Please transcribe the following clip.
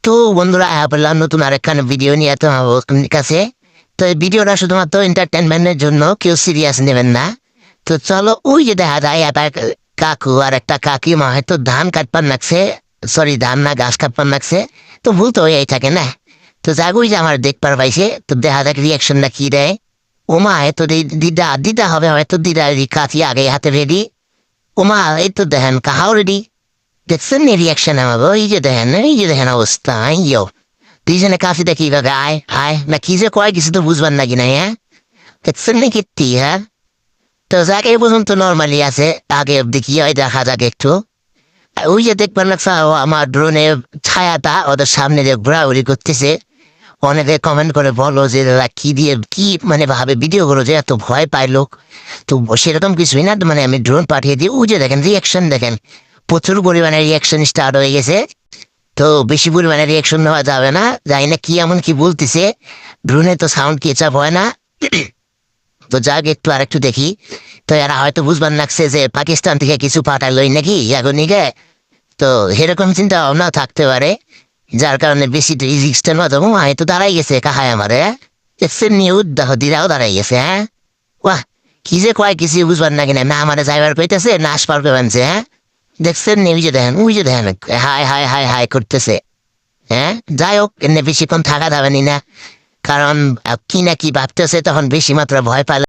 তো বন্ধুরা বললাম নতুন আরেকখানে ভিডিও নিয়ে তো আপনার কাছে। তো এই ভিডিওটা শুধুমাত্র এন্টারটেনমেন্টের জন্য, কেউ সিরিয়াস নেবেন না। তো চলো, ওই যে দেখা যায় একটা কাকু আর একটা কাকিমা হয়তো ধান কাটপান লাগছে, সরি ধান না গাছ কাটপান লাগছে। তো ভুল তো হয়েই থাকে না। তো যাক ওই যে আমার দেখবার পাইছে, তো দেখা যাক রিয়াকশনটা কি দেয়। ওমা এত দিদা দিদা হবে হয়তো, দিদা কাঠি আগে হাতে রেডি। ওমা এই তো দেখেন কাহাও রেডি। দেখছেন নি রিয়াকশন আমার? এই যে দেখেন অবস্থা ইয়ো। দুইজনে কাছে দেখি কিভাবে আয় আয় না কি যে কয় কিছু তো বুঝবার নাকি না, হ্যাঁ? দেখছেন নি কীর্তি, হ্যাঁ? তো যাক এই পর্যন্ত নর্মালি আছে, আগে অব্দি কি হয় দেখা যাক একটু। ওই যে দেখবেন না আমার ড্রোনের ছায়াটা ওদের সামনে যে ঘোরাঘুরি করতেছে। অনেকে কমেন্ট করে বলো যে দাদা কি দিয়ে কি মানে ভাবে ভিডিও করো যে এত ভয় পায় লোক। তো সেরকম কিছুই না, মানে আমি ড্রোন পাঠিয়ে দিই। ওই যে দেখেন রিয়াকশন দেখেন, প্রচুর পরিমাণে রিয়াকশন স্টার্ট হয়ে গেছে। তো বেশি পরিমাণে রিয়াকশন নেওয়া যাবে না, জানি না কি এমন কি বলতেছে। ড্রোনে তো সাউন্ড কেচাপ হয় না। তো যাক একটু আর একটু দেখি। তো এরা হয়তো বুঝবার লাগছে যে পাকিস্তান থেকে কিছু পাঠালোই নাকি এখন নিকে। তো এরকম চিন্তা ভাবনা থাকতে পারে, যার কারণে বেশি রিজিক্সটা না দেবো। আমি তো দাঁড়াই গেছে কাহায় আমারে, দেখছেন নিউজ দেখো দিদাও দাঁড়াই গেছে, হ্যাঁ? বাহ, কি যে কয় কিছু বুঝবার নাকি না আমারে যাইবার কইতেছে না আসবার কইবানছে, হ্যাঁ? দেখছেন নি ওই যে দেখেন হাই হাই হাই হাই করতেছে। হ্যাঁ যাই হোক, এমনি বেশিক্ষণ থাকা যাবে না, কারণ কি না কি ভাবতেছে, তখন বেশি মাত্রা ভয় পালে